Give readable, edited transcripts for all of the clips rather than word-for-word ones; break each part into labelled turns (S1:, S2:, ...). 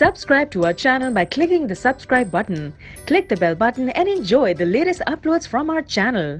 S1: Subscribe to our channel by clicking the subscribe button. Click the bell button and enjoy the latest uploads from our channel.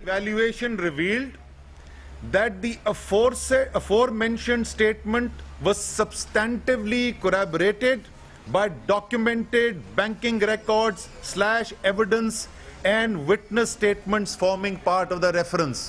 S2: Evaluation revealed that the aforementioned statement was substantively corroborated by documented banking records / evidence and witness statements forming part of the reference.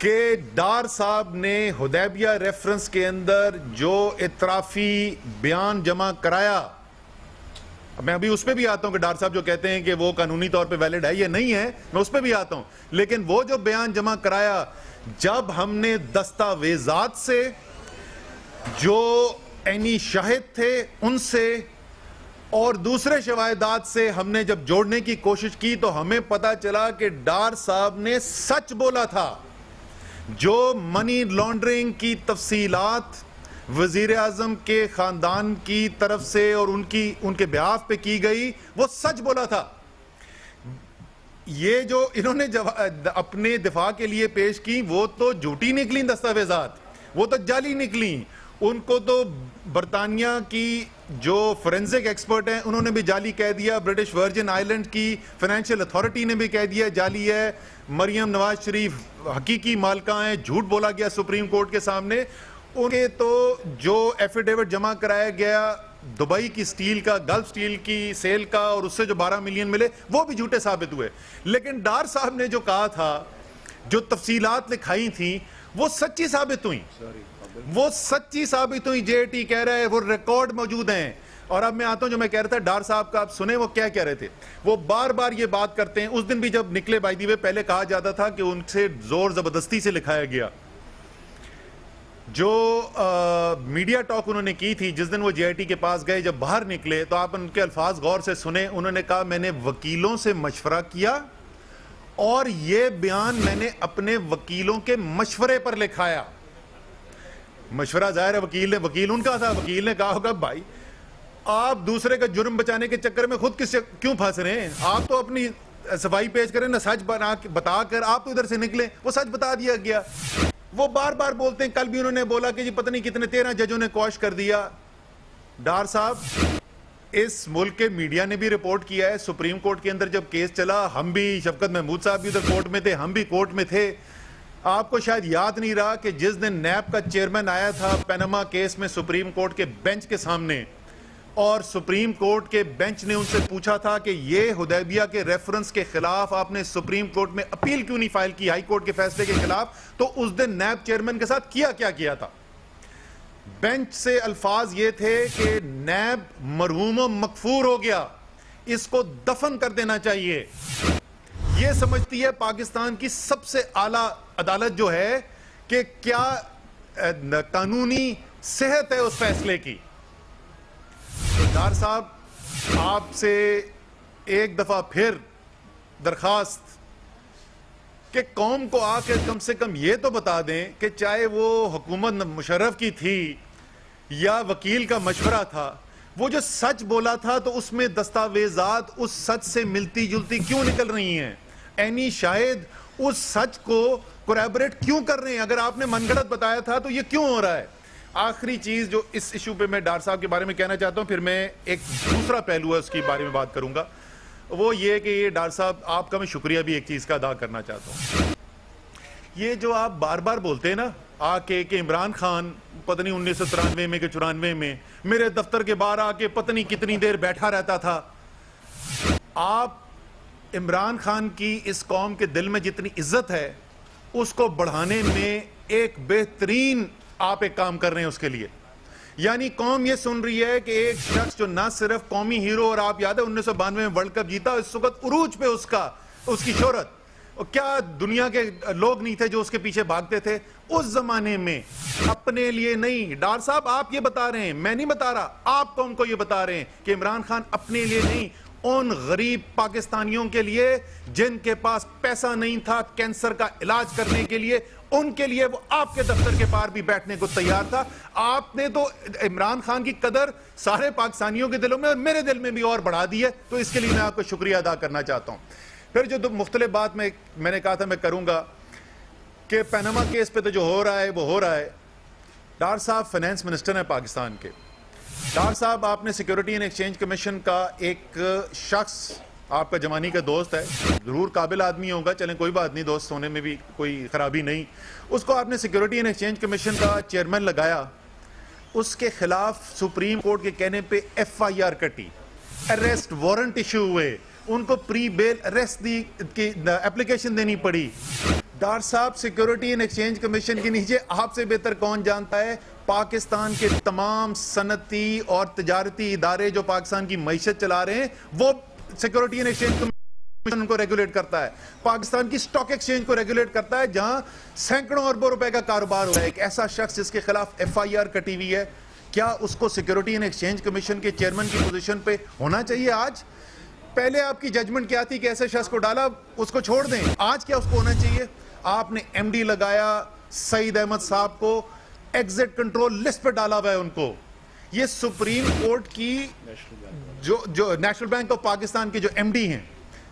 S2: کہ ڈار صاحب نے حدیبیہ reference کے اندر جو اطرافی بیان جمع کرایا، میں ابھی اس پہ بھی آتا ہوں کہ ڈار صاحب جو کہتے ہیں کہ وہ قانونی طور پہ ویلڈ ہے، یہ نہیں ہے، میں اس پہ بھی آتا ہوں، لیکن وہ جو بیان جمع کرایا جب ہم نے دستاویزات سے جو عینی شاہد تھے ان سے اور دوسرے شواہدات سے ہم نے جب جوڑنے کی کوشش کی تو ہمیں پتا چلا کہ ڈار صاحب نے سچ بولا تھا. جو منی لانڈرنگ کی تفصیلات وزیر اعظم کے خاندان کی طرف سے اور ان کے بیاف پہ کی گئی وہ سچ بولا تھا. یہ جو انہوں نے اپنے دفاع کے لیے پیش کی وہ تو جھوٹی نکلی دستاویزات، وہ تو جعلی نکلی. ان کو تو برطانیہ کی جو فورنزک ایکسپرٹ ہیں انہوں نے بھی جعلی کہہ دیا، برٹش ورجن آئیلینڈ کی فائنینشیل اتھارٹی نے بھی کہہ دیا جعلی ہے، مریم نواز شریف حقیقی مالکہ ہیں، جھوٹ بولا گیا سپریم کورٹ کے سامنے. ان کے تو جو ایفیڈیوٹ جمع کرایا گیا دبئی کی سٹیل کا، گلف سٹیل کی سیل کا، اور اس سے جو 12 ملین ملے وہ بھی جھوٹے ثابت ہوئے. لیکن ڈار صاحب نے جو کہا تھا، جو تفصیلات لکھائی تھیں وہ سچی ثابت ہوئی. جے ٹی کہہ رہا ہے، وہ ریکارڈ موجود ہیں. اور اب میں آتا ہوں جو میں کہہ رہا تھا ڈار صاحب کا، آپ سنیں وہ کیا کہہ رہے تھے. وہ بار بار یہ بات کرتے ہیں، اس دن بھی جب نکلے بائی دی وے پہلے کہا جاتا تھا کہ ان سے زور زبردستی سے لکھایا گیا. جو میڈیا ٹاک انہوں نے کی تھی جس دن وہ جے آئی ٹی کے پاس گئے، جب باہر نکلے تو آپ ان کے الفاظ غور سے سنیں. انہوں نے کہا میں نے وکیلوں سے مشورہ کیا اور یہ بیان میں نے اپنے وکیلوں کے مشورے پر لکھایا. مشورہ ظاہر ہے وکیل ان کا تھا. وکیل نے کہا ہوگا بھائی آپ دوسرے کا جرم بچانے کے چکر میں خود کیوں پھنس رہے ہیں، آپ تو اپنی صفائی پیش کریں نہ، سچ بتا کر آپ تو ادھر سے نکلیں. وہ سچ بتا دیا گیا. وہ بار بار بولتے ہیں، کل بھی انہوں نے بولا کہ جی پتہ نہیں کتنے 13 ججوں نے کوش کر دیا. ڈار صاحب اس ملک کے میڈیا نے بھی رپورٹ کیا ہے، سپریم کورٹ کے اندر جب کیس چلا ہم بھی، شفقت محمود صاحب بھی ادھر کورٹ میں تھے، ہم بھی کورٹ میں تھے. آپ کو شاید یاد نہیں رہا کہ جس دن نیب کا چیئرمین آیا تھا پیناما کیس میں سپریم کورٹ کے بینچ کے سامنے، اور سپریم کورٹ کے بینچ نے ان سے پوچھا تھا کہ یہ حدیبیہ کے ریفرنس کے خلاف آپ نے سپریم کورٹ میں اپیل کیوں نہیں فائل کی ہائی کورٹ کے فیصلے کے خلاف، تو اس دن نیب چیئرمین کے ساتھ کیا تھا. بینچ سے الفاظ یہ تھے کہ نیب مرحوم و مغفور ہو گیا، اس کو دفن کر دینا چاہیے. یہ سمجھتی ہے پاکستان کی سب سے اعلیٰ عدالت جو ہے کہ کیا قانونی صحت ہے اس فیصلے کی. ڈار صاحب آپ سے ایک دفعہ پھر درخواست کہ قوم کو آ کے کم سے کم یہ تو بتا دیں کہ چاہے وہ حکومت مشرف کی تھی یا وکیل کا مشورہ تھا، وہ جو سچ بولا تھا تو اس میں دستاویزات اس سچ سے ملتی جلتی کیوں نکل رہی ہیں؟ عینی شاہد اس سچ کو کوریبوریٹ کیوں کر رہے ہیں؟ اگر آپ نے من گھڑت بتایا تھا تو یہ کیوں ہو رہا ہے؟ آخری چیز جو اس ایشو پہ میں ڈار صاحب کے بارے میں کہنا چاہتا ہوں، پھر میں ایک دوسرا پہلو ہے اس کے بارے میں بات کروں گا، وہ یہ کہ یہ ڈار صاحب آپ کا میں شکریہ بھی ایک چیز کا ادا کرنا چاہتا ہوں. یہ جو آپ بار بار بولتے ہیں نا آ کے کہ عمران خان پتہ نہیں 1993 میں کہ 94 میں میرے دفتر کے باہر آ کے پتہ نہیں کتنی دیر بیٹھا رہتا تھا. آپ عمران خان کی اس قوم کے دل میں جتنی عزت ہے اس کو بڑھانے میں ایک بہترین آپ ایک کام کر رہے ہیں اس کے لیے. یعنی قوم یہ سن رہی ہے کہ ایک شخص جو نہ صرف قومی ہیرو، اور آپ یاد ہے 1992 میں ورلڈ کپ جیتا، اس وقت عروج پہ اس کی شہرت، اور کیا دنیا کے لوگ نہیں تھے جو اس کے پیچھے بھاگتے تھے اس زمانے میں. اپنے لیے نہیں ڈار صاحب آپ یہ بتا رہے ہیں، میں نہیں بتا رہا، آپ قوم کو یہ بتا رہے ہیں کہ عمران خان اپنے لیے نہیں، ان غریب پاکستانیوں کے لیے جن کے پاس پیسہ نہیں تھا کینسر کا علاج کرنے کے لیے، ان کے لیے وہ آپ کے دفتر کے پار بھی بیٹھنے کو تیار تھا. آپ نے تو عمران خان کی قدر سارے پاکستانیوں کے دلوں میں اور میرے دل میں بھی اور بڑھا دی ہے، تو اس کے لیے میں آپ کو شکریہ ادا کرنا چاہتا ہوں. پھر جو مختلف بات میں نے کہا تھا میں کروں گا، کہ پیناما کیس پہ تو جو ہو رہا ہے وہ ہو رہا ہے. ڈار صاحب فائنانس منسٹر ہیں پاکستان کے. ڈار صاحب آپ نے سیکیورٹی اینڈ ایکسچینج کمیشن کا ایک شخص آپ کا جوانی کا دوست ہے, ضرور قابل آدمی ہوگا, چلیں کوئی بات نہیں, دوست ہونے میں بھی کوئی خرابی نہیں, اس کو آپ نے سیکیورٹی اینڈ ایکسچینج کمیشن کا چیئرمین لگایا. اس کے خلاف سپریم کورٹ کے کہنے پہ ایف آئی آر کٹی, اریسٹ وارنٹ ایشو ہوئے, ان کو پری بیل اریسٹ کی اپلیکیشن دینی پڑی. ڈار صاحب سیکیورٹی اینڈ ایکسچینج کمیشن کے نیچے آپ سے بہتر کون جانتا ہے پاکستان کے تمام صنعتی اور تجارتی ادارے جو پاکستان کی معیشت چلا رہے ہیں, وہ سیکیورٹی اینڈ ایکسچینج کمیشن کو ریگولیٹ کرتا ہے. پاکستان کی سٹاک ایکسچینج کو ریگولیٹ کرتا ہے جہاں سینکڑوں اربوں روپے کا کاروبار ہو رہا ہے. ایک ایسا شخص جس کے خلاف ایف آئی آر کٹی ہوئی ہے, کیا اس کو سیکیورٹی اینڈ ایکسچینج کمیشن کے چیئرمین کی پوزیشن پہ ہونا چاہیے آج؟ پہلے آپ کی ججمنٹ کیا تھی کہ ایسے شخص کو ڈالا اس کو چھوڑ دیں, آج کیا اس کو ہونا چاہیے؟ آپ نے ایم ڈی لگایا سعید احمد صاحب کو, ایگزٹ کنٹرول لسٹ پہ ڈالا ہوا ہے ان کو. یہ سپریم کورٹ کی جو نیشنل بینک آف پاکستان کے جو ایم ڈی ہیں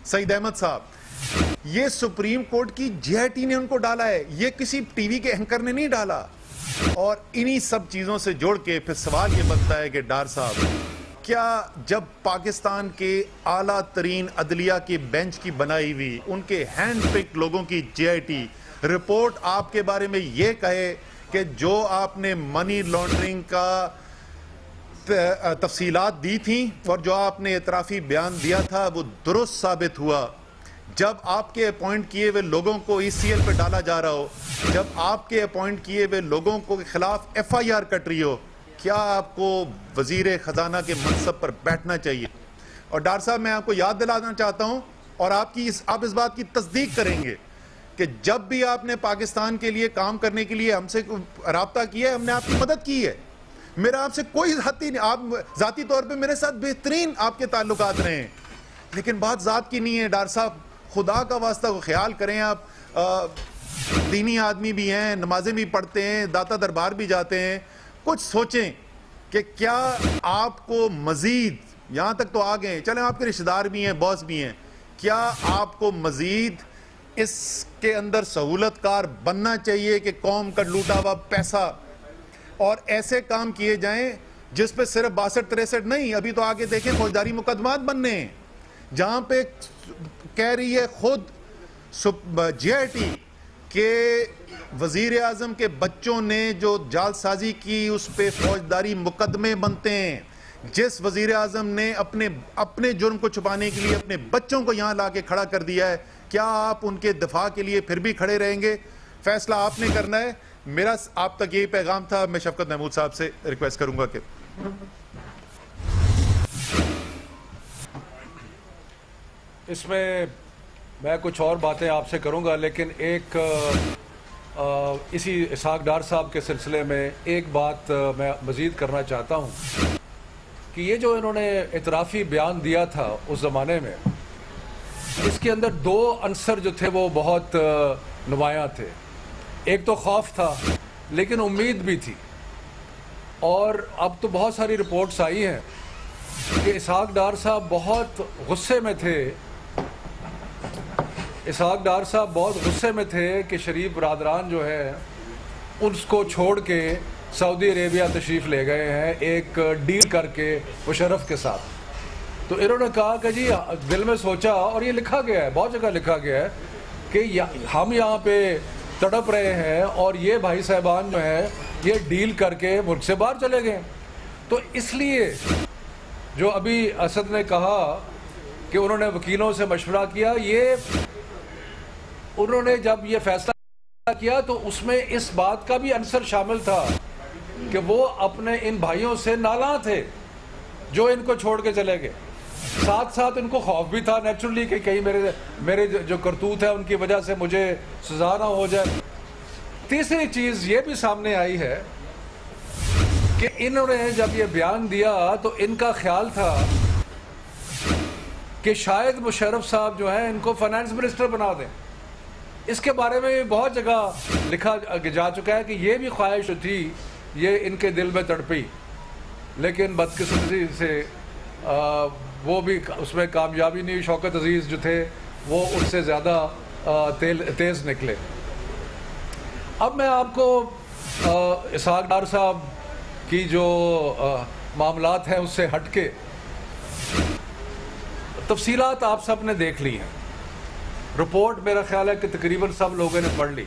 S2: سعید احمد صاحب, یہ سپریم کورٹ کی جے آئی ٹی نے ان کو ڈالا ہے, یہ کسی ٹی وی کے اینکر نے نہیں ڈالا. اور انہی سب چیزوں سے جوڑ کے پھر سوال یہ بنتا ہے کہ ڈار صاحب, کیا جب پاکستان کے اعلیٰ ترین عدلیہ کی بینچ کی بنائی ہوئی ان کے ہینڈ پک لوگوں کی جے آئی ٹی رپورٹ آپ کے بارے میں یہ کہے کہ جو آپ نے منی لانڈرنگ کا تفصیلات دی تھیں اور جو آپ نے اعترافی بیان دیا تھا وہ درست ثابت ہوا, جب آپ کے اپوائنٹ کیے ہوئے لوگوں کو ای سی ایل پہ ڈالا جا رہا ہو, جب آپ کے اپوائنٹ کیے ہوئے لوگوں کو خلاف ایف آئی آر کٹ رہی ہو, کیا آپ کو وزیر خزانہ کے منصب پر بیٹھنا چاہیے؟ اور ڈار صاحب میں آپ کو یاد دلانا چاہتا ہوں اور آپ اس بات کی تصدیق کریں گے کہ جب بھی آپ نے پاکستان کے لیے کام کرنے کے لیے ہم سے رابطہ کیا ہے, ہم نے آپ کی مدد کی ہے. میرا آپ سے کوئی ذاتی نہیں, آپ ذاتی طور پہ میرے ساتھ بہترین آپ کے تعلقات رہے ہیں, لیکن بات ذات کی نہیں ہے. ڈار صاحب خدا کا واسطہ کو خیال کریں, آپ دینی آدمی بھی ہیں, نمازیں بھی پڑھتے ہیں, داتا دربار بھی جاتے ہیں, کچھ سوچیں کہ کیا آپ کو مزید, یہاں تک تو آ گئے, چلیں آپ کے رشتہ دار بھی ہیں, باس بھی ہیں, کیا آپ کو مزید اس کے اندر سہولت کار بننا چاہیے کہ قوم کا لوٹا ہوا پیسہ اور ایسے کام کیے جائیں جس پہ صرف 62-63 نہیں, ابھی تو آگے دیکھیں فوجداری مقدمات بننے ہیں جہاں پہ کہہ رہی ہے خود جے آئی ٹی کہ وزیر اعظم کے بچوں نے جو جال سازی کی اس پہ فوجداری مقدمے بنتے ہیں. جس وزیر اعظم نے اپنے جرم کو چھپانے کے لیے اپنے بچوں کو یہاں لا کے کھڑا کر دیا ہے, کیا آپ ان کے دفاع کے لیے پھر بھی کھڑے رہیں گے؟ فیصلہ آپ نے کرنا ہے. میرا آپ تک یہی پیغام تھا. میں شفقت محمود صاحب سے ریکویسٹ کروں گا کہ
S3: اس میں کچھ اور باتیں آپ سے کروں گا, لیکن ایک اسی اسحاق ڈار صاحب کے سلسلے میں ایک بات میں مزید کرنا چاہتا ہوں کہ یہ جو انہوں نے اعترافی بیان دیا تھا اس زمانے میں, اس کے اندر 2 عنصر جو تھے وہ بہت نمایاں تھے. ایک تو خوف تھا لیکن امید بھی تھی, اور اب تو بہت ساری رپورٹس آئی ہیں کہ اسحاق ڈار صاحب بہت غصے میں تھے. اسحاق ڈار صاحب بہت غصے میں تھے کہ شریف برادران جو ہے اس کو چھوڑ کے سعودی عربیہ تشریف لے گئے ہیں ایک ڈیل کر کے مشرف کے ساتھ. تو انہوں نے کہا کہ جی دل میں سوچا, اور یہ لکھا گیا ہے, بہت جگہ لکھا گیا ہے کہ ہم یہاں پہ تڑپ رہے ہیں اور یہ بھائی صاحبان جو ہیں یہ ڈیل کر کے ملک سے باہر چلے گئے. تو اس لیے جو ابھی اسد نے کہا کہ انہوں نے وکیلوں سے مشورہ کیا, یہ انہوں نے جب یہ فیصلہ کیا تو اس میں اس بات کا بھی عنصر شامل تھا کہ وہ اپنے ان بھائیوں سے نالاں تھے جو ان کو چھوڑ کے چلے گئے. ساتھ ساتھ ان کو خوف بھی تھا نیچرلی کہ کہیں میرے جو کرتوت ہے ان کی وجہ سے مجھے سزا نہ ہو جائے. تیسری چیز یہ بھی سامنے آئی ہے کہ انہوں نے جب یہ بیان دیا تو ان کا خیال تھا کہ شاید مشرف صاحب جو ہیں ان کو فائنانس منسٹر بنا دیں. اس کے بارے میں بہت جگہ لکھا جا چکا ہے کہ یہ بھی خواہش تھی, یہ ان کے دل میں تڑپی, لیکن بدقسمتی سے وہ بھی اس میں کامیابی نہیں. شوکت عزیز جو تھے وہ ان سے زیادہ تیز نکلے. اب میں آپ کو اسحاق ڈار صاحب کی جو معاملات ہیں اس سے ہٹ کے تفصیلات آپ سب نے دیکھ لی ہیں. رپورٹ میرا خیال ہے کہ تقریباً سب لوگوں نے پڑھ لی.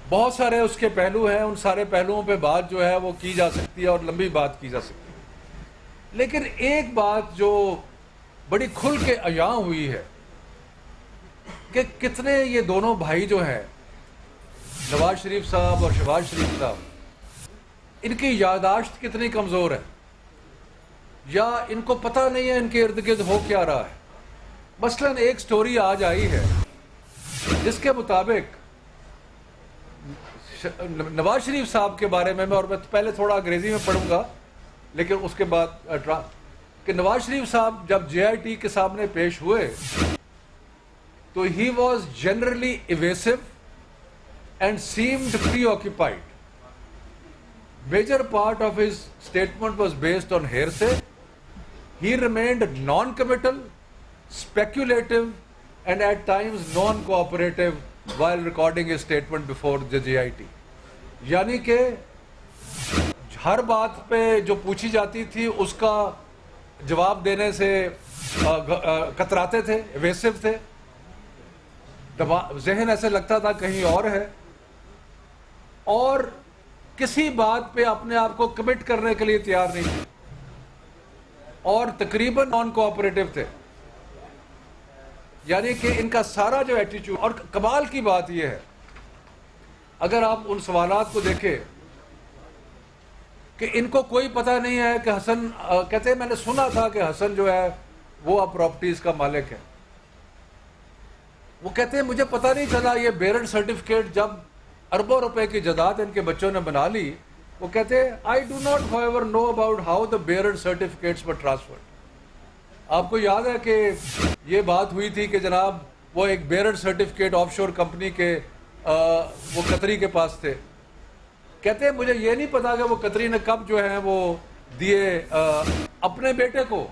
S3: بہت سارے اس کے پہلو ہیں, ان سارے پہلوؤں پہ بات جو ہے وہ کی جا سکتی ہے اور لمبی بات کی جا سکتی ہے. لیکن ایک بات جو بڑی کھل کے عیاں ہوئی ہے کہ کتنے یہ دونوں بھائی جو ہیں نواز شریف صاحب اور شہباز شریف صاحب, ان کی یادداشت کتنی کمزور ہے, یا ان کو پتہ نہیں ہے ان کے ارد گرد ہو کیا رہا ہے. مثلاً ایک سٹوری آج آئی ہے جس کے مطابق نواز شریف صاحب کے بارے میں اور میں پہلے تھوڑا انگریزی میں پڑھوں گا لیکن اس کے بعد کہ نواز شریف صاحب جب جے آئی ٹی کے سامنے پیش ہوئے تو he was generally evasive and seemed preoccupied. Major part of his statement was based on hearsay. He remained noncommittal, speculative and at times non-cooperative while recording a statement before the GIT. یعنی کہ ہر بات پہ جو پوچھی جاتی تھی اس کا جواب دینے سے کتراتے تھے, ایویسو تھے, ذہن ایسے لگتا تھا کہیں اور ہے, اور کسی بات پہ اپنے آپ کو کمٹ کرنے کے لیے تیار نہیں تھے, اور تقریباً نان کوآپریٹو تھے. یعنی کہ ان کا سارا جو ایٹیچیوڈ, اور کمال کی بات یہ ہے اگر آپ ان سوالات کو دیکھیں کہ ان کو کوئی پتہ نہیں ہے کہ حسن کہتے ہیں میں نے سنا تھا کہ حسن جو ہے وہ اب پراپرٹیز کا مالک ہے. وہ کہتے ہیں مجھے پتہ نہیں چلا یہ بیرڈ سرٹیفکیٹ جب اربوں روپے کی جائیداد ان کے بچوں نے بنا لی. وہ کہتے ہیں I do not however know about how the bearer certificates were transferred. آپ کو یاد ہے کہ یہ بات ہوئی تھی کہ جناب وہ ایک بیرڈ سرٹیفکیٹ آف شور کمپنی کے وہ قطری کے پاس تھے. کہتے ہیں مجھے یہ نہیں پتا کہ وہ قطری نے کب جو ہے وہ دیے اپنے بیٹے کو,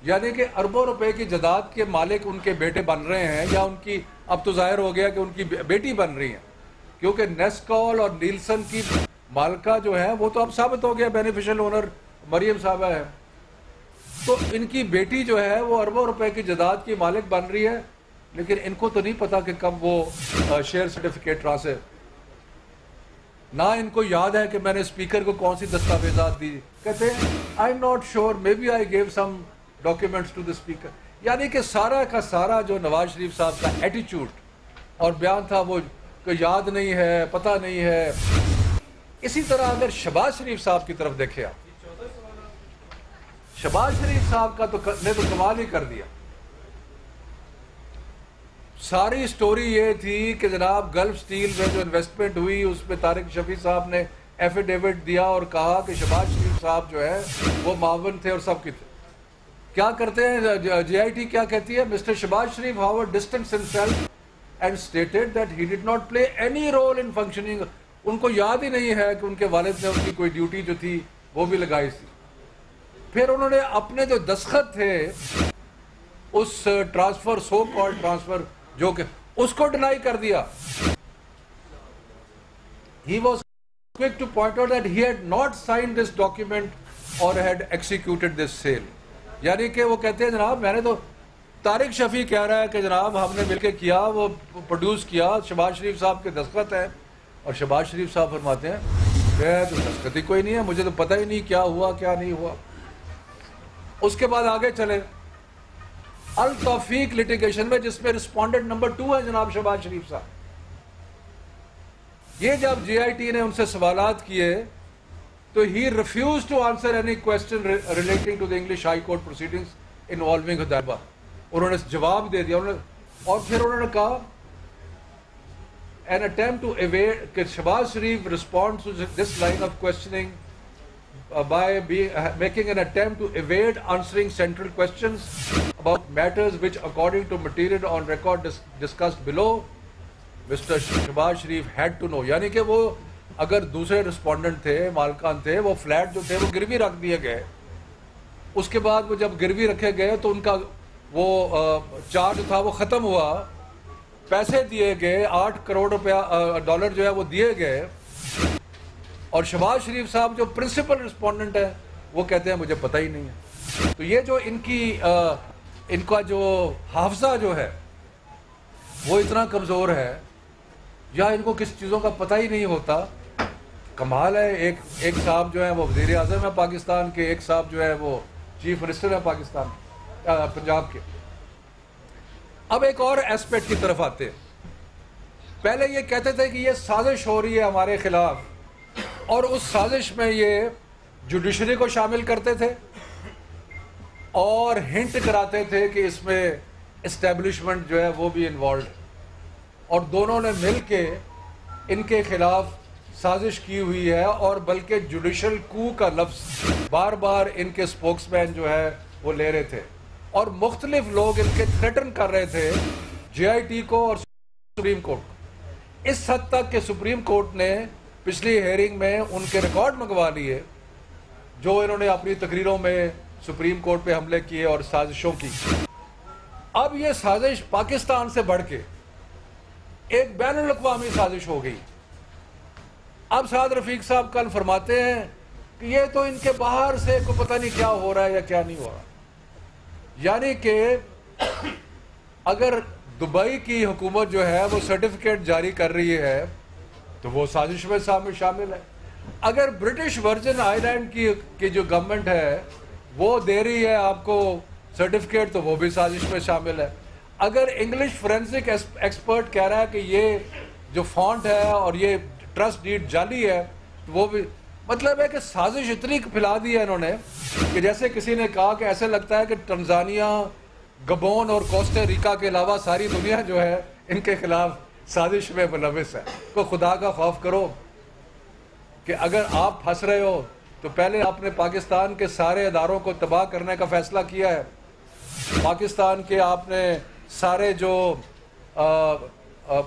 S3: یعنی کہ اربوں روپے کی جائیداد کے مالک ان کے بیٹے بن رہے ہیں, یا ان کی اب تو ظاہر ہو گیا کہ ان کی بیٹی بن رہی ہیں, کیونکہ نیسکال اور نیلسن کی مالکہ جو ہے وہ تو اب ثابت ہو گیا بینیفیشل اونر مریم صاحبہ ہے. تو ان کی بیٹی جو ہے وہ اربوں روپے کی جائیداد کی مالک بن رہی ہے, لیکن ان کو تو نہیں پتا کہ کب وہ شیئر سرٹیفکیٹ ٹرانسفر, نہ ان کو یاد ہے کہ میں نے اسپیکر کو کون سی دستاویزات دی. کہتے ہیں I am not sure, may be I give some documents to the speaker. یعنی کہ سارا کا سارا جو نواز شریف صاحب کا ایٹیچیوڈ اور بیان تھا وہ کہ یاد نہیں ہے, پتہ نہیں ہے. اسی طرح اگر شہباز شریف صاحب کی طرف دیکھے آپ, شہباز شریف صاحب کا نے تو کمال ہی کر دیا. ساری سٹوری یہ تھی کہ جناب گلف سٹیل میں جو انویسٹمنٹ ہوئی اس پہ طارق شفیع صاحب نے ایفیڈیوٹ دیا اور کہا کہ شہباز شریف صاحب جو ہے وہ معاون تھے اور سب کی تھے. کیا کرتے ہیں جے آئی ٹی کیا کہتی ہے, mister Shahbaz Sharif however distanced himself and stated that he did not play any role in functioning. ان کو یاد ہی نہیں ہے کہ ان کے والد نے ان کی کوئی ڈیوٹی جو تھی وہ بھی لگائی تھی. پھر انہوں نے اپنے جو دستخط تھے اس ٹرانسفر, سو کال ٹرانسفر, جو کہ اس کو ڈینائی کر دیا. He was quick to point out that he had not signed this document or had executed this sale. یعنی کہ وہ کہتے ہیں جناب میں نے تو, طارق شفیع کہہ رہا ہے کہ جناب ہم نے مل کے کیا, وہ پروڈیوس کیا, شہباز شریف صاحب کے دستخط ہیں, اور شہباز شریف صاحب فرماتے ہیں میں تو دستخط ہی کوئی نہیں ہے, مجھے تو پتہ ہی نہیں کیا ہوا کیا نہیں ہوا. اس کے بعد آگے چلے التوفیق لٹیگیشن میں جس میں رسپونڈنٹ نمبر 2 ہے جناب شہباز شریف صاحب. یہ جب جے آئی ٹی نے ان سے سوالات کیے تو he refused to answer any question relating to the English High Court proceedings involving Hudaibiya. انہوں نے جواب دے دیا اور پھر انہوں نے کہا an attempt to evade کہ شہباز شریف responds to this line of questioning by making an attempt to evade answering central questions about matters which according to material on record discussed below Mr. Shahbaz Sharif had to know. یعنی کہ وہ اگر دوسرے respondent تھے, مالکان تھے, وہ flat جو تھے وہ گروی رکھ دیے گئے. اس کے بعد وہ جب گروی رکھے گئے تو ان کا وہ چارج تھا وہ ختم ہوا, پیسے دیے گئے, 8 کروڑ ڈالر جو ہے وہ دیے گئے, اور شہباز شریف صاحب جو پرنسپل رسپونڈنٹ ہے وہ کہتے ہیں مجھے پتہ ہی نہیں ہے. تو یہ جو ان کا جو حافظہ جو ہے وہ اتنا کمزور ہے, یا ان کو کس چیزوں کا پتہ ہی نہیں ہوتا. کمال ہے. ایک صاحب جو ہے وہ وزیر اعظم ہے پاکستان کے, ایک صاحب جو ہے وہ چیف منسٹر ہے پاکستان پنجاب کے. اب ایک اور ایسپیکٹ کی طرف آتے ہیں. پہلے یہ کہتے تھے کہ یہ سازش ہو رہی ہے ہمارے خلاف, اور اس سازش میں یہ جوڈیشری کو شامل کرتے تھے اور ہنٹ کراتے تھے کہ اس میں اسٹیبلشمنٹ جو ہے وہ بھی انوالوڈ ہے, اور دونوں نے مل کے ان کے خلاف سازش کی ہوئی ہے. اور بلکہ جوڈیشل کو کا لفظ بار بار ان کے سپوکس مین جو ہے وہ لے رہے تھے, اور مختلف لوگ ان کے تھریٹن کر رہے تھے جے آئی ٹی کو اور سپریم کورٹ کو, اس حد تک کہ سپریم کورٹ نے پچھلی ہیئرنگ میں ان کے ریکارڈ منگوا لیے جو انہوں نے اپنی تقریروں میں سپریم کورٹ پہ حملے کیے اور سازشوں کی. اب یہ سازش پاکستان سے بڑھ کے ایک بین الاقوامی سازش ہو گئی. اب سعد رفیق صاحب کل فرماتے ہیں کہ یہ تو ان کے باہر سے کو پتہ نہیں کیا ہو رہا ہے یا کیا نہیں ہو رہا. یعنی کہ اگر دبئی کی حکومت جو ہے وہ سرٹیفکیٹ جاری کر رہی ہے تو وہ سازش میں شامل ہے. اگر برٹش ورجن آئی لینڈ کی جو گورنمنٹ ہے وہ دے رہی ہے آپ کو سرٹیفکیٹ تو وہ بھی سازش میں شامل ہے. اگر انگلش فورینسک ایکسپرٹ کہہ رہا ہے کہ یہ جو فونٹ ہے اور یہ ٹرسٹ ڈیڈ جعلی ہے تو وہ بھی, مطلب ہے کہ سازش اتنی پھیلا دی ہے انہوں نے کہ جیسے کسی نے کہا کہ ایسے لگتا ہے کہ ٹنزانیہ, گبون اور کوسٹا ریکا کے علاوہ ساری دنیا جو ہے ان کے خلاف سازش میں ملوث ہے. تو خدا کا خوف کرو کہ اگر آپ پھنس رہے ہو تو پہلے آپ نے پاکستان کے سارے اداروں کو تباہ کرنے کا فیصلہ کیا ہے. پاکستان کے آپ نے سارے جو اب آپ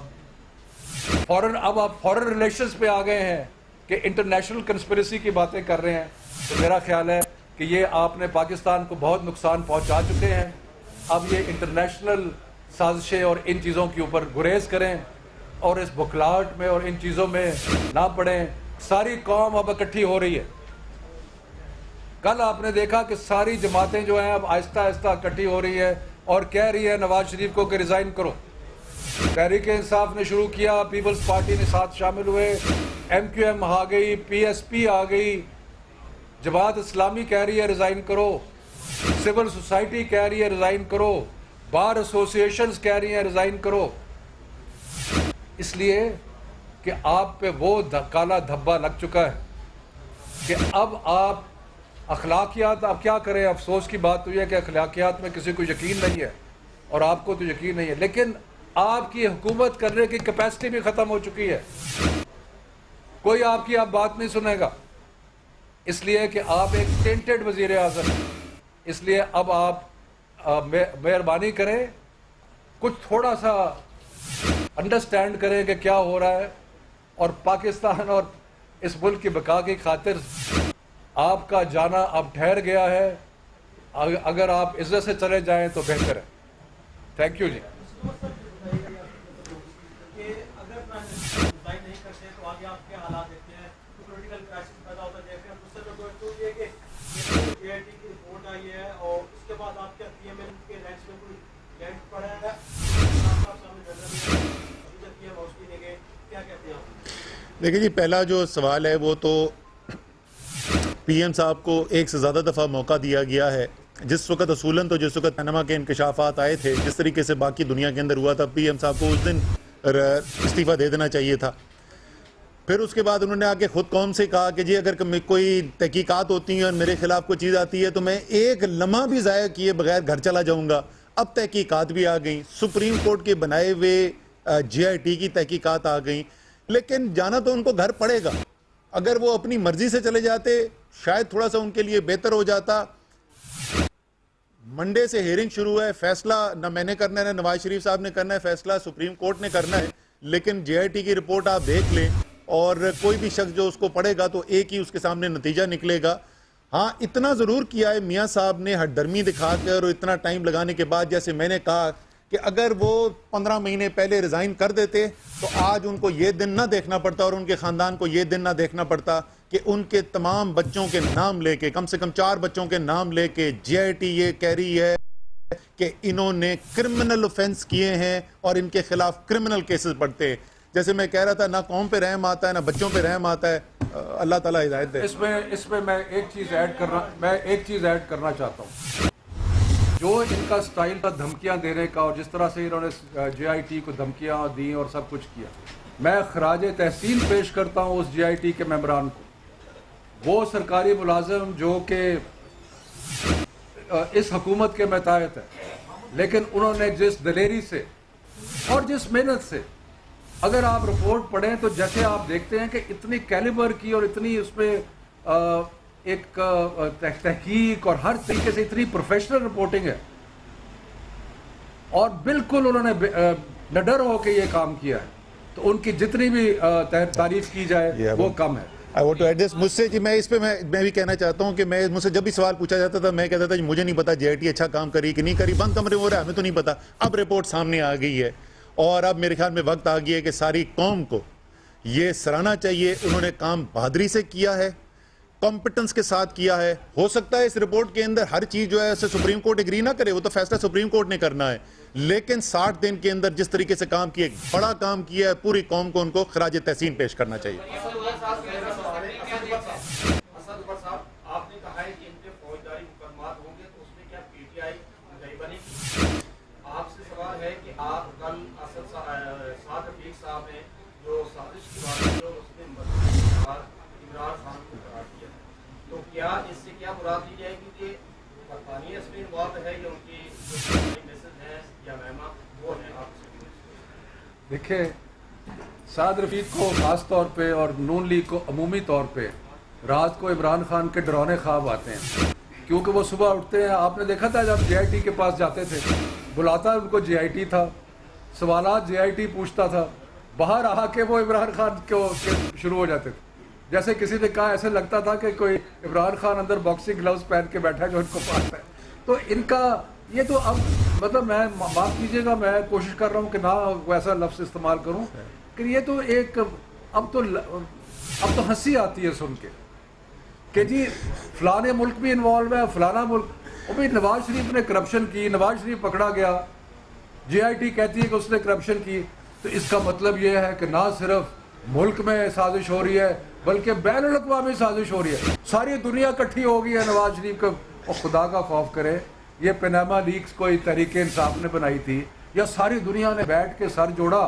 S3: فورن ریلیشنز پہ آ گئے ہیں کہ انٹرنیشنل کنسپریسی کی باتیں کر رہے ہیں. تو میرا خیال ہے کہ یہ آپ نے پاکستان کو بہت نقصان پہنچا چکے ہیں. اب یہ انٹرنیشنل سازشیں اور ان چیزوں کے اوپر گریز کریں اور اس بکھلاہٹ میں اور ان چیزوں میں نہ پڑیں. ساری قوم اب اکٹھی ہو رہی ہے. کل آپ نے دیکھا کہ ساری جماعتیں جو ہیں اب آہستہ آہستہ اکٹھی ہو رہی ہے اور کہہ رہی ہے نواز شریف کو کہ ریزائن کرو. تحریک انصاف نے شروع کیا, پیپلز پارٹی نے ساتھ شامل ہوئے, ایم کیو ایم آ گئی, پی ایس پی آ گئی, جماعت اسلامی کہہ رہی ہے ریزائن کرو, سول سوسائٹی کہہ رہی ہے ریزائن کرو, بار ایسوسیشنز کہہ رہی ہیں ریزائن کرو. اس لیے کہ آپ پہ وہ کالا دھبا لگ چکا ہے کہ اب آپ اخلاقیات, آپ کیا کریں. افسوس کی بات تو یہ ہے کہ اخلاقیات میں کسی کو یقین نہیں ہے اور آپ کو تو یقین نہیں ہے, لیکن آپ کی حکومت کرنے کی کیپیسٹی بھی ختم ہو چکی ہے. کوئی آپ کی اب بات نہیں سنے گا, اس لیے کہ آپ ایک ٹینٹڈ وزیر اعظم ہیں. اس لیے اب آپ مہربانی کریں, کچھ تھوڑا سا انڈرسٹینڈ کریں کہ کیا ہو رہا ہے, اور پاکستان اور اس ملک کی بقا کی خاطر آپ کا جانا اب ٹھہر گیا ہے. اگر آپ عزت سے چلے جائیں تو بہتر ہے. تھینک یو جی.
S2: دیکھیں جی, پہلا جو سوال ہے وہ تو پی ایم صاحب کو ایک سے زیادہ دفعہ موقع دیا گیا ہے. جس وقت اصولاً تو جس وقت پاناما کے انکشافات آئے تھے, جس طریقے سے باقی دنیا کے اندر ہوا تھا, پی ایم صاحب کو اس دن استعفیٰ دے دینا چاہیے تھا. پھر اس کے بعد انہوں نے آگے خود قوم سے کہا کہ جی اگر کوئی تحقیقات ہوتی ہیں اور میرے خلاف کوئی چیز آتی ہے تو میں ایک لمحہ بھی ضائع کیے بغیر گھر چلا جاؤں گا. اب تحقیقات بھی آ گئیں, سپریم کورٹ کے بنائے ہوئے جے آئی ٹی کی تحقیقات آ گئیں, لیکن جانا تو ان کو گھر پڑے گا. اگر وہ اپنی مرضی سے چلے جاتے شاید تھوڑا سا ان کے لیے بہتر ہو جاتا. منڈے سے ہیئرنگ شروع ہے, فیصلہ نہ میں نے کرنا ہے نہ نواز شریف صاحب نے کرنا ہے, فیصلہ سپریم کورٹ نے کرنا ہے. لیکن جے آئی ٹی کی رپورٹ آپ دیکھ لیں اور کوئی بھی شخص جو اس کو پڑھے گا تو ایک ہی اس کے سامنے نتیجہ نکلے گا. ہاں اتنا ضرور کیا ہے میاں صاحب نے ہٹ درمی دکھا کر اور اتنا ٹائم لگانے کے بعد, جیسے میں نے کہا کہ اگر وہ 15 مہینے پہلے ریزائن کر دیتے تو آج ان کو یہ دن نہ دیکھنا پڑتا اور ان کے خاندان کو یہ دن نہ دیکھنا پڑتا کہ ان کے تمام بچوں کے نام لے کے، کم سے کم 4 بچوں کے نام لے کے جے آئی ٹی یہ کہہ رہی ہے کہ انہوں نے کرمنل اوفینس کیے ہیں اور ان کے خلاف کرمنل کیسز پڑھتے ہیں. جیسے میں کہہ رہا تھا، نہ قوم پہ رحم آتا ہے نہ بچوں پہ رحم آتا ہے. اللہ تعالیٰ ہدایت دے.
S3: اس میں میں ایک چیز ایڈ کرنا چاہتا ہوں. جو ان کا سٹائل تھا دھمکیاں دینے کا، اور جس طرح سے انہوں نے جے آئی ٹی کو دھمکیاں دیں اور سب کچھ کیا، میں خراج تحسین پیش کرتا ہوں اس جے آئی ٹی کے ممبران کو. وہ سرکاری ملازم جو کہ اس حکومت کے ماتحت ہے، لیکن انہوں نے جس دلیری سے اور جس محنت سے، اگر آپ رپورٹ پڑھیں تو جیسے آپ دیکھتے ہیں کہ اتنی کیلیبر کی اور اتنی اس پہ ایک تحقیق اور ہر طریقے سے اتنی پروفیشنل رپورٹنگ ہے، اور بالکل انہوں نے نڈر ہو کے یہ کام کیا ہے، تو ان کی جتنی بھی تعریف کی جائے وہ کم ہے.
S2: مجھ سے جی میں بھی کہنا چاہتا ہوں کہ مجھ سے جب بھی سوال پوچھا جاتا تھا میں کہتا تھا مجھے نہیں پتا جے آئی ٹی اچھا کام کری کہ نہیں کری، بند کمرے ہو رہا ہے ہمیں تو نہیں پتا. اب رپورٹ سامنے آ گئی ہے اور اب میرے خیال میں وقت آ گیا ہے کہ ساری قوم کو یہ سراہنا چاہیے. انہوں نے کام بہادری سے کیا ہے، کمپٹنس کے ساتھ کیا ہے. ہو سکتا ہے اس رپورٹ کے اندر ہر چیز جو ہے اسے سپریم کورٹ اگری نہ کرے، وہ تو فیصلہ سپریم کورٹ نے کرنا ہے، لیکن 60 دن کے اندر جس طریقے سے کام کیا، ایک بڑا کام کیا ہے، پوری قوم کو ان کو خراج تحسین پیش کرنا چاہیے.
S4: آپ نے کہا ہے کہ ان کے فوجداری مقدمات ہوں گے تو اس میں کیا پی ٹی آئی نہیں بنے گی؟ آپ سے سوال ہے کہ آپ کل سعد رفیق صاحب نے جو سازش کی بات کی اور اس میں عمران خان کو قرار دیا، تو کیا اس سے کیا مراد لی جائے گی کہ برطانیہ اس میں انوالو ہے یا ان کی جو میسج ہے یا مہمہ وہ ہے؟ آپ سے
S3: دیکھیں، سعد رفیق کو خاص طور پہ اور نون لیگ کو عمومی طور پہ رات کو عمران خان کے ڈرانے خواب آتے ہیں، کیونکہ وہ صبح اٹھتے ہیں. آپ نے دیکھا تھا جب جے آئی ٹی کے پاس جاتے تھے، بلاتا ان کو جے آئی ٹی تھا، سوالات جے آئی ٹی پوچھتا تھا، باہر آ کے وہ عمران خان کو شروع ہو جاتے تھے. جیسے کسی نے کہا ایسے لگتا تھا کہ کوئی عمران خان اندر باکسنگ گلوز پہن کے بیٹھا ہے جو ان کو پاتا ہے. تو ان کا یہ تو اب مطلب میں معاف کیجیے گا، میں کوشش کر رہا ہوں کہ نہ ویسا لفظ استعمال کروں، کہ یہ تو ایک اب تو ہنسی آتی ہے سن کے کہ جی فلانے ملک بھی انوالو ہے، فلانا ملک. وہ بھی نواز شریف نے کرپشن کی، نواز شریف پکڑا گیا، جے آئی ٹی کہتی ہے کہ اس نے کرپشن کی. تو اس کا مطلب یہ ہے کہ نہ صرف ملک میں سازش ہو رہی ہے بلکہ بین الاقوامی سازش ہو رہی ہے. ساری دنیا اکٹھی ہو گئی ہے نواز شریف کو. اور خدا کا خوف کرے، یہ پیناما لیکس کوئی تحریک انصاف نے بنائی تھی یا ساری دنیا نے بیٹھ کے سر جوڑا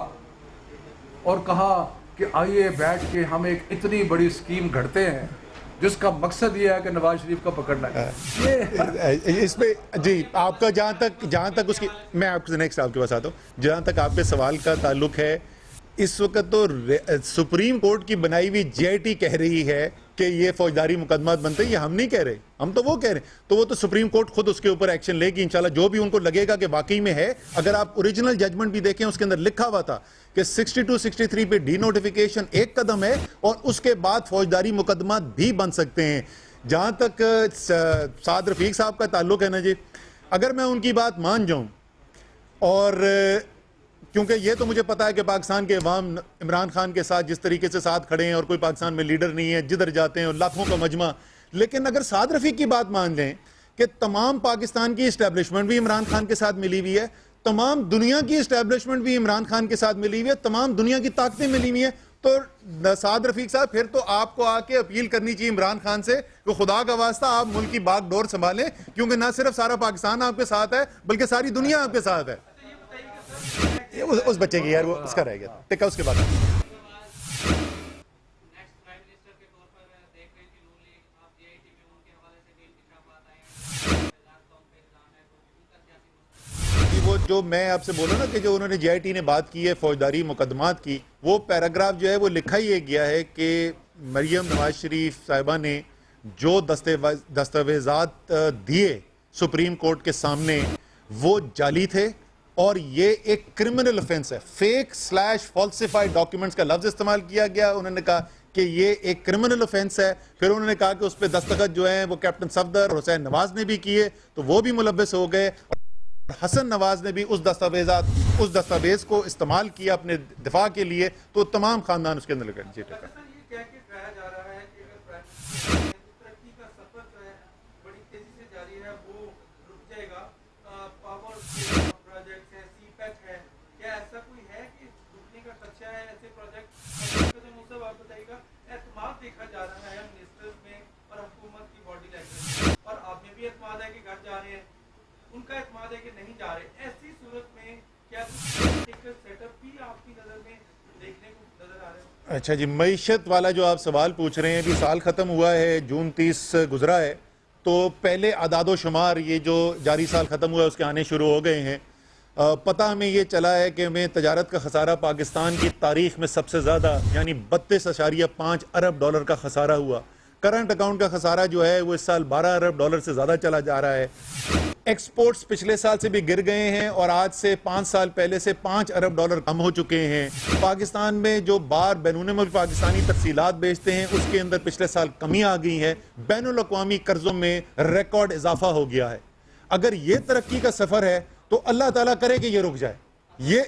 S3: اور کہا کہ آئیے بیٹھ کے ہم ایک اتنی بڑی اسکیم گھڑتے ہیں جس کا مقصد یہ ہے کہ نواز شریف کو پکڑنا ہے.
S2: اس پہ جی آپ کا جہاں تک اس کی میں آپ سے نیکسٹ آپ کے پاس آتا ہوں. جہاں تک آپ کے سوال کا تعلق ہے، اس وقت تو سپریم کورٹ کی بنائی ہوئی جے آئی ٹی کہہ رہی ہے کہ یہ فوجداری مقدمات بنتے ہیں، یہ ہم نہیں کہہ رہے، ہم تو وہ کہہ رہے ہیں. تو وہ تو سپریم کورٹ خود اس کے اوپر ایکشن لے گی انشاءاللہ، جو بھی ان کو لگے گا کہ واقعی میں ہے. اگر آپ اوریجنل ججمنٹ بھی دیکھیں، اس کے اندر لکھا ہوا تھا کہ 62 63 پہ ڈی نوٹیفیکیشن ایک قدم ہے اور اس کے بعد فوجداری مقدمات بھی بن سکتے ہیں. جہاں تک سعد رفیق صاحب کا تعلق ہے نا جی، اگر میں ان کی بات مان جاؤں، اور کیونکہ یہ تو مجھے پتا ہے کہ پاکستان کے عوام عمران خان کے ساتھ جس طریقے سے ساتھ کھڑے ہیں، اور کوئی پاکستان میں لیڈر نہیں ہے، جدھر جاتے ہیں اور لاکھوں کا مجمع. لیکن اگر سعد رفیق کی بات مان لیں کہ تمام پاکستان کی اسٹیبلشمنٹ بھی عمران خان کے ساتھ ملی ہوئی ہے، تمام دنیا کی اسٹیبلشمنٹ بھی عمران خان کے ساتھ ملی ہوئی ہے، تمام دنیا کی طاقتیں ملی ہوئی ہیں، تو سعد رفیق صاحب پھر تو آپ کو آ کے اپیل کرنی چاہیے عمران خان سے کہ خدا کا واسطہ آپ ملک کی باغ ڈور سنبھالیں، کیونکہ نہ صرف سارا پاکستان آپ کے ساتھ ہے بلکہ ساری دنیا آپ کے ساتھ ہے. اس بچے کی یار وہ اس کا رہ گیا ٹکا، اس کے بعد وہ جو میں آپ سے بولا نا کہ جو انہوں نے جے آئی ٹی نے بات کی ہے فوجداری مقدمات کی، وہ پیراگراف جو ہے وہ لکھا ہی گیا ہے کہ مریم نواز شریف صاحبہ نے جو دستاویزات دیے سپریم کورٹ کے سامنے وہ جعلی تھے، اور یہ ایک کرمنل افینس ہے. فیک / فالسیفائڈ ڈاکیومنٹس کا لفظ استعمال کیا گیا. انہوں نے کہا کہ یہ ایک کرمنل افینس ہے. پھر انہوں نے کہا کہ اس پہ دستخط جو ہیں وہ کیپٹن صفدر اور حسین نواز نے بھی کیے، تو وہ بھی ملبس ہو گئے. حسن نواز نے بھی اس دستاویز کو استعمال کیا اپنے دفاع کے لیے، تو تمام خاندان اس کے اندر لگے. جی ٹھیک ہے.
S4: یہ کہہ کے کہا جا رہا ہے کہ اگر ترقی کا سفر جو ہے بڑی تیزی سے جاری ہے وہ رک جائے گا. پاور پروجیکٹ ہے، سی پیک ہے، کیا ایسا کوئی ہے کہ رکنے کا خدشہ ہے ایسے پروجیکٹ؟ آپ بتائیے گا. اعتماد دیکھا جا رہا ہے منسٹرز میں اور حکومت کی باڈی لینگویج، اور آپ میں بھی اعتماد ہے کہ گھر جا رہے ہیں، ان کا اعتماد ہے کہ نہیں جا رہے. ایسی صورت میں کیا سیٹ اپ بھی آپ کی نظر میں دیکھنے کو نظر آ رہا ہے؟
S2: اچھا جی، معیشت والا جو آپ سوال پوچھ رہے ہیں، ابھی سال ختم ہوا ہے، جون 30 گزرا ہے، تو پہلے اعداد و شمار یہ جو جاری سال ختم ہوا ہے اس کے آنے شروع ہو گئے ہیں. پتہ ہمیں یہ چلا ہے کہ ہمیں تجارت کا خسارہ پاکستان کی تاریخ میں سب سے زیادہ یعنی 32.5 ارب ڈالر کا خسارہ ہوا. کرنٹ اکاؤنٹ کا خسارہ جو ہے وہ اس سال 12 ارب ڈالر سے زیادہ چلا جا رہا ہے. ایکسپورٹس پچھلے سال سے بھی گر گئے ہیں اور آج سے 5 سال پہلے سے 5 ارب ڈالر کم ہو چکے ہیں. پاکستان میں جو باہر بیرون ملک پاکستانی ترسیلات بیچتے ہیں اس کے اندر پچھلے سال کمی آ گئی ہے. بین الاقوامی قرضوں میں ریکارڈ اضافہ ہو گیا ہے. اگر یہ ترقی کا سفر ہے تو اللہ تعالیٰ کرے کہ یہ رک جائے.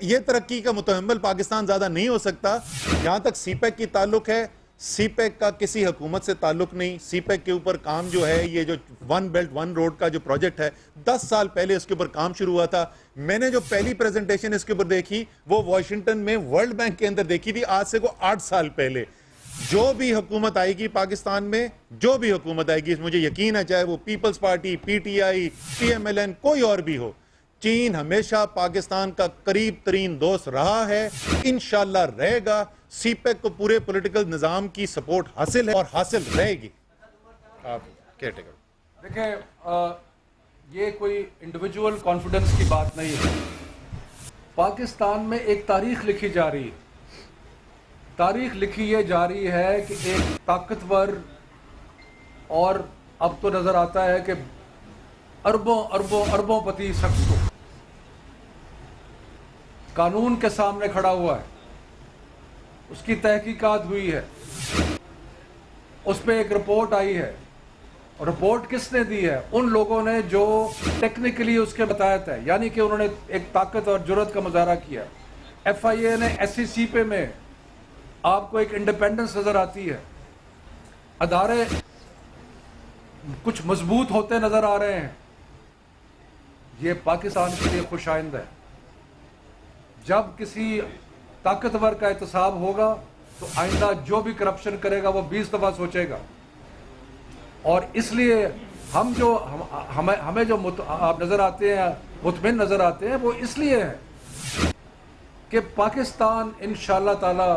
S2: یہ ترقی کا متحمل پاکستان زیادہ نہیں ہو سکتا. جہاں تک سی پیک کی تعلق ہے، سی پیک کا کسی حکومت سے تعلق نہیں. سی پیک کے اوپر کام جو ہے، یہ جو ون بیلٹ ون روڈ کا جو پروجیکٹ ہے، 10 سال پہلے اس کے اوپر کام شروع ہوا تھا. میں نے جو پہلی پریزنٹیشن اس کے اوپر دیکھی وہ واشنگٹن میں ورلڈ بینک کے اندر دیکھی تھی، آج سے کو 8 سال پہلے. جو بھی حکومت آئے گی پاکستان میں، جو بھی حکومت آئے گی، مجھے یقین ہے چاہے وہ Peoples Party, P T I, P M L N, کوئی اور بھی ہو، چین ہمیشہ پاکستان کا قریب ترین دوست رہا ہے، انشاءاللہ رہے گا. سی پیک کو پورے پولیٹیکل نظام کی سپورٹ حاصل ہے اور حاصل رہے گی. آپ کیئر ٹیکر
S3: دیکھیں، یہ کوئی انڈیویجول کانفیڈنس کی بات نہیں ہے. پاکستان میں ایک تاریخ لکھی جا رہی ہے. تاریخ لکھی یہ جا رہی ہے کہ ایک طاقتور اور اب تو نظر آتا ہے کہ اربوں پتی شخص کو قانون کے سامنے کھڑا ہوا ہے. اس کی تحقیقات ہوئی ہے، اس پہ ایک رپورٹ آئی ہے. رپورٹ کس نے دی ہے؟ ان لوگوں نے جو ٹیکنیکلی اس کے متحد ہے، یعنی کہ انہوں نے ایک طاقت اور جرات کا مظاہرہ کیا. ایف آئی اے نے ایس سی سی پہ میں آپ کو ایک انڈیپینڈنس نظر آتی ہے. ادارے کچھ مضبوط ہوتے نظر آ رہے ہیں. یہ پاکستان کے لیے خوش آئند ہے. جب کسی طاقتور کا احتساب ہوگا تو آئندہ جو بھی کرپشن کرے گا وہ 20 دفعہ سوچے گا. اور اس لیے ہمیں جو آپ نظر آتے ہیں، مطمئن نظر آتے ہیں، وہ اس لیے ہے کہ پاکستان انشاءاللہ تعالی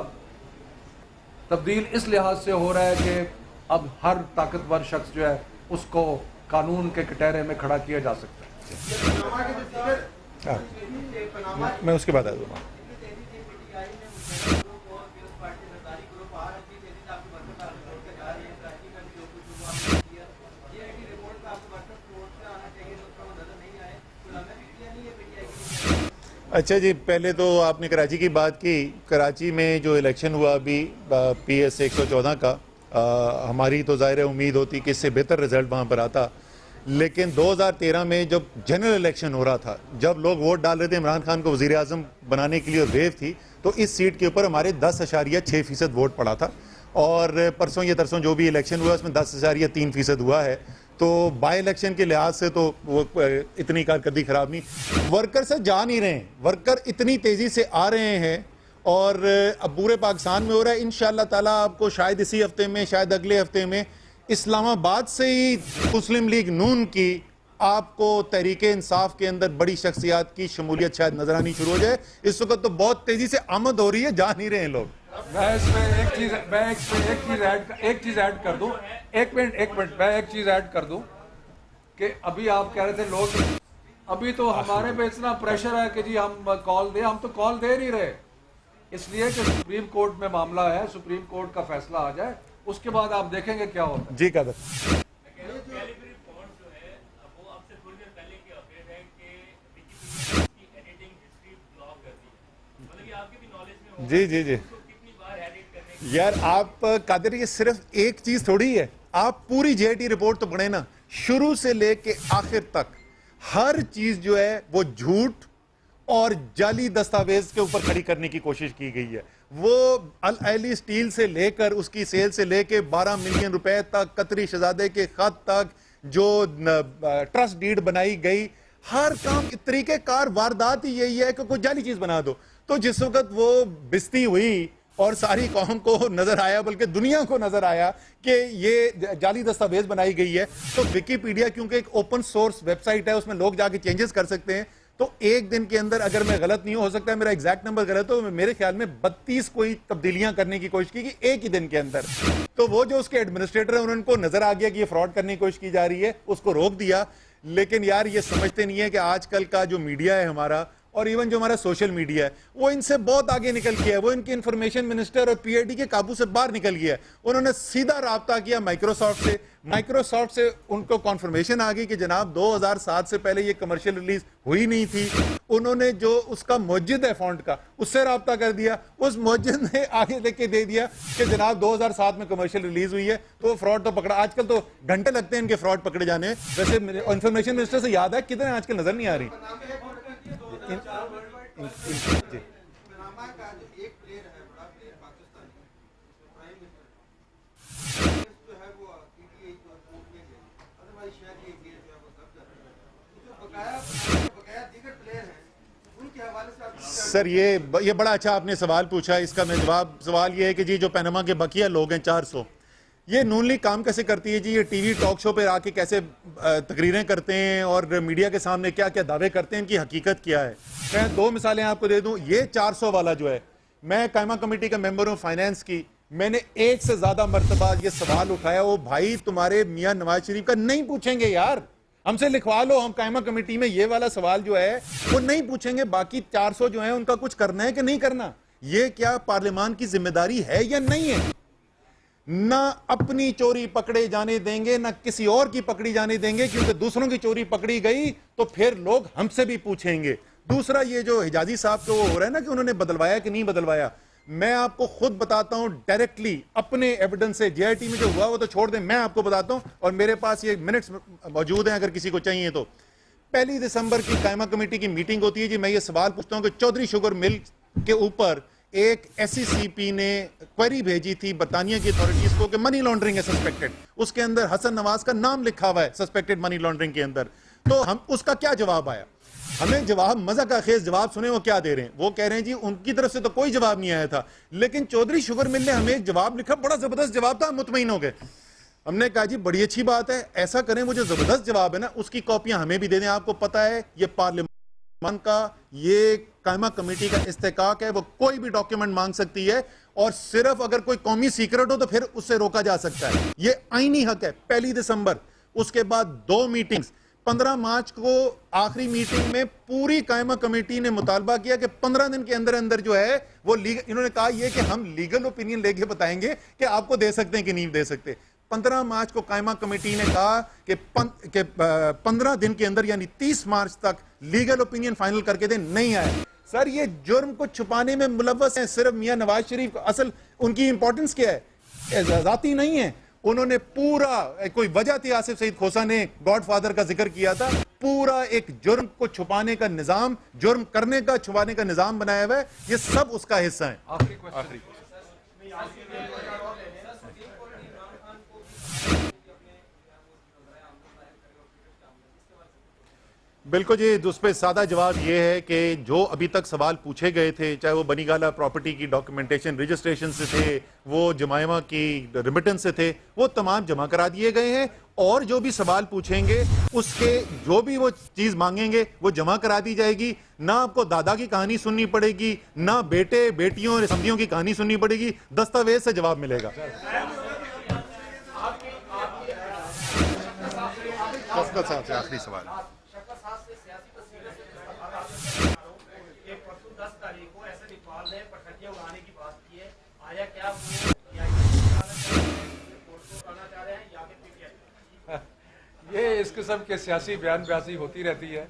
S3: تبدیل اس لحاظ سے ہو رہا ہے کہ اب ہر طاقتور شخص جو ہے اس کو قانون کے کٹہرے میں کھڑا کیا جا سکتا ہے.
S2: میں اس کے بعد آ دوں گا. اچھا جی، پہلے تو آپ نے کراچی کی بات کی. کراچی میں جو الیکشن ہوا ابھی پی ایس 114 کا، ہماری تو ظاہر امید ہوتی کہ اس سے بہتر رزلٹ وہاں پر آتا. لیکن 2013 میں جب جنرل الیکشن ہو رہا تھا، جب لوگ ووٹ ڈال رہے تھے عمران خان کو وزیر اعظم بنانے کے لیے اور ویو تھی، تو اس سیٹ کے اوپر ہمارے 10.6% ووٹ پڑا تھا. اور پرسوں یہ ترسوں جو بھی الیکشن ہوا اس میں 10.3% ہوا ہے. تو بائی الیکشن کے لحاظ سے تو وہ اتنی کارکردگی خراب نہیں. ورکر سے جا نہیں رہے ہیں، ورکر اتنی تیزی سے آ رہے ہیں اور اب پورے پاکستان میں ہو رہا ہے. انشاءاللہ تعالیٰ آپ کو شاید اسی ہفتے میں، شاید اگلے ہفتے میں اسلام آباد سے ہی مسلم لیگ نون کی آپ کو تحریک انصاف کے اندر بڑی شخصیات کی شمولیت شاید نظر آنی شروع ہو جائے. اس وقت تو بہت تیزی سے آمد ہو رہی ہے، جا نہیں رہے ہیں لوگ.
S3: میں اس میں ایک چیز ایڈ کر دوں. ایک منٹ میں ایک چیز ایڈ کر دوں کہ ابھی آپ کہہ رہے تھے لوگ، ابھی تو ہمارے پہ اتنا پریشر ہے کہ جی ہم کال دیں. ہم تو کال دے نہیں رہے، اس لیے کہ سپریم کورٹ میں معاملہ ہے، سپریم کورٹ کا فیصلہ آ جائے، اس کے بعد آپ دیکھیں گے کیا ہوتا ہے.
S2: جی قادر جی جی جی یار آپ قادر، یہ صرف ایک چیز تھوڑی ہے. آپ پوری جے ٹی رپورٹ تو پڑھیں نا، شروع سے لے کے آخر تک ہر چیز جو ہے وہ جھوٹ اور جعلی دستاویز کے اوپر کھڑی کرنے کی کوشش کی گئی ہے. وہ العلی سٹیل سے لے کر اس کی سیل سے لے کے 12 ملین روپے تک، قطری شہزادے کے خط تک، جو ٹرسٹ ڈیڈ بنائی گئی، ہر کام طریقہ کار واردات ہی یہی ہے کہ کوئی جعلی چیز بنا دو. تو جس وقت وہ بستی ہوئی اور ساری قوم کو نظر آیا، بلکہ دنیا کو نظر آیا کہ یہ جعلی دستاویز بنائی گئی ہے، تو ویکیپیڈیا کیونکہ ایک اوپن سورس ویب سائٹ ہے، اس میں لوگ جا کے چینجز کر سکتے ہیں. تو ایک دن کے اندر، اگر میں غلط نہیں ہو سکتا ہے میرا ایگزیکٹ نمبر غلط ہو، میرے خیال میں 32 کوئی تبدیلیاں کرنے کی کوشش کی گئی ایک ہی دن کے اندر. تو وہ جو اس کے ایڈمنسٹریٹر ہیں انہوں کو نظر آ گیا کہ یہ فراڈ کرنے کی کوشش کی جا رہی ہے، اس کو روک دیا. لیکن یار یہ سمجھتے نہیں ہے کہ آج کل کا جو میڈیا ہے ہمارا، اور ایون جو ہمارا سوشل میڈیا ہے، وہ ان سے بہت آگے نکل گیا ہے. وہ ان کی انفارمیشن منسٹر اور پی آئی ڈی کے قابو سے باہر نکل گیا ہے. انہوں نے سیدھا رابطہ کیا مائکروسافٹ سے. مائکروسافٹ سے ان کو کنفرمیشن آ گئی کہ جناب 2007 سے پہلے یہ کمرشل ریلیز ہوئی نہیں تھی. انہوں نے جو اس کا موجد ہے فونٹ کا، اس سے رابطہ کر دیا. اس موجد نے آگے لے کے دے دیا کہ جناب 2007 میں کمرشل ریلیز ہوئی ہے. تو فراڈ تو پکڑا. آج کل تو گھنٹے لگتے ہیں ان کے فراڈ پکڑے جانے. ویسے انفارمیشن منسٹر سے یاد ہے کتنے آج کل نظر نہیں آ رہی. سر یہ بڑا اچھا آپ نے سوال پوچھا. اس کا میں سوال یہ ہے کہ جی جو پینما کے بقیہ لوگ ہیں 400، یہ نون لیگ کام کیسے کرتی ہے جی؟ یہ ٹی وی ٹاک شو پہ آ کے کیسے تقریریں کرتے ہیں اور میڈیا کے سامنے کیا کیا دعوے کرتے ہیں، ان کی حقیقت کیا ہے؟ میں 2 مثالیں آپ کو دے دوں. یہ 400 والا جو ہے، میں قائمہ کمیٹی کا ممبر ہوں فائنینس کی. میں نے 1 سے زیادہ مرتبہ یہ سوال اٹھایا، وہ بھائی تمہارے میاں نواز شریف کا نہیں پوچھیں گے یار، ہم سے لکھوا لو، ہم قائمہ کمیٹی میں یہ والا سوال جو ہے وہ نہیں پوچھیں گے. باقی 400 جو ہیں ان کا کچھ کرنا ہے کہ نہیں کرنا؟ یہ کیا پارلیمان کی ذمہ داری ہے یا نہیں ہے؟ نہ اپنی چوری پکڑے جانے دیں گے، نہ کسی اور کی پکڑی جانے دیں گے، کیونکہ دوسروں کی چوری پکڑی گئی تو پھر لوگ ہم سے بھی پوچھیں گے. دوسرا یہ جو حجازی صاحب کو وہ ہو رہا ہے نا کہ انہوں نے بدلوایا کہ نہیں بدلوایا، میں آپ کو خود بتاتا ہوں ڈائریکٹلی اپنے ایویڈنس سے. جے آئی ٹی میں جو ہوا وہ تو چھوڑ دیں، میں آپ کو بتاتا ہوں اور میرے پاس یہ منٹس موجود ہیں اگر کسی کو چاہیے تو. 1 دسمبر کی قائمہ کمیٹی کی میٹنگ ہوتی ہے جی. میں یہ سوال پوچھتا ہوں کہ چودھری شوگر مل کے اوپر ایک ایس سی سی پی نے کوئری بھیجی تھی برطانیہ کی اتھارٹیز کو کہ منی لانڈرنگ ہے سسپیکٹڈ. اس کے اندر حسن نواز کا نام لکھا ہوا ہے سسپیکٹڈ منی لانڈرنگ کے اندر. تو ہم اس کا کیا جواب آیا؟ ہمیں جواب مزہ کا خیز جواب سنیں وہ کیا دے رہے ہیں. وہ کہہ رہے ہیں جی ان کی طرف سے تو کوئی جواب نہیں آیا تھا، لیکن چودھری شوگر مل نے ہمیں ایک جواب لکھا، بڑا زبردست جواب تھا، ہم مطمئن ہو گئے. ہم نے کہا جی بڑی اچھی بات ہے، ایسا کریں وہ جو زبردست جواب ہے نا اس کی کاپیاں ہمیں بھی دے دیں. آپ کو پتا ہے یہ پارلیمان کا یہ قائمہ کمیٹی کا استحقاق ہے، وہ کوئی بھی ڈاکیومنٹ مانگ سکتی ہے اور صرف اگر کوئی قومی سیکرٹ ہو تو پھر اس سے روکا جا سکتا ہے. یہ آئینی حق ہے. 1 دسمبر، اس کے بعد 2 میٹنگز. 15 مارچ کو آخری میٹنگ میں پوری قائمہ کمیٹی نے مطالبہ کیا کہ 15 دن کے اندر اندر جو ہے وہ انہوں نے کہا یہ کہ ہم لیگل اوپینین لے کے بتائیں گے کہ آپ کو دے سکتے ہیں کہ نہیں دے سکتے. 15 مارچ کو قائمہ کمیٹی نے کہا کہ 15 دن کے اندر یعنی 30 مارچ تک لیگل اوپینین فائنل کر کے دیں. نہیں آئے. سر یہ جرم کو چھپانے میں ملوث ہیں صرف میاں نواز شریف. اصل ان کی امپورٹنس کیا ہے؟ ذاتی نہیں ہے. انہوں نے پورا کوئی وجہ تھی، آصف سعید کھوسا نے گاڈ فادر کا ذکر کیا تھا، پورا ایک جرم کو چھپانے کا نظام، جرم کرنے کا چھپانے کا نظام بنایا ہوا ہے. یہ سب اس کا حصہ ہیں. آخری بالکل جی. اس پہ سادہ جواب یہ ہے کہ جو ابھی تک سوال پوچھے گئے تھے، چاہے وہ بنی گالا پراپرٹی کی ڈاکیومنٹیشن رجسٹریشن سے تھے، وہ جمائمہ کی ریمیٹنس سے تھے، وہ تمام جمع کرا دیے گئے ہیں. اور جو بھی سوال پوچھیں گے اس کے جو بھی وہ چیز مانگیں گے وہ جمع کرا دی جائے گی. نہ آپ کو دادا کی کہانی سننی پڑے گی، نہ بیٹے بیٹیوں اور سمدھیوں کی کہانی سننی پڑے گی. دستاویز سے جواب ملے گا. آخری سوال
S3: یہ اس قسم کے سیاسی بیان بازی ہوتی رہتی ہے.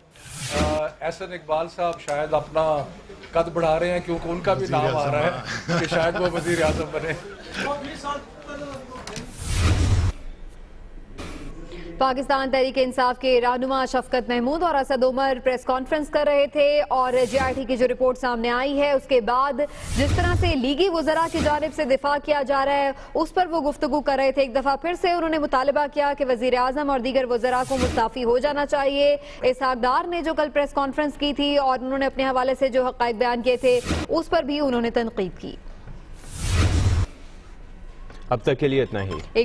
S3: احسن اقبال صاحب شاید اپنا قد بڑھا رہے ہیں کیونکہ ان کا بھی نام آ رہا ہے کہ شاید وہ وزیر اعظم بنے.
S5: پاکستان تحریک انصاف کے رہنما شفقت محمود اور اسد عمر پریس کانفرنس کر رہے تھے اور جے آئی ٹی کی جو رپورٹ سامنے آئی ہے اس کے بعد جس طرح سے لیگی وزراء کی جانب سے دفاع کیا جا رہا ہے اس پر وہ گفتگو کر رہے تھے. ایک دفعہ پھر سے انہوں نے مطالبہ کیا کہ وزیر اعظم اور دیگر وزراء کو مستعفی ہو جانا چاہیے. اسحاق ڈار نے جو کل پریس کانفرنس کی تھی اور انہوں نے اپنے حوالے سے جو حقائق بیان کیے تھے اس پر بھی انہوں نے تنقید کی.
S6: اب تک کے لیے اتنا ہی.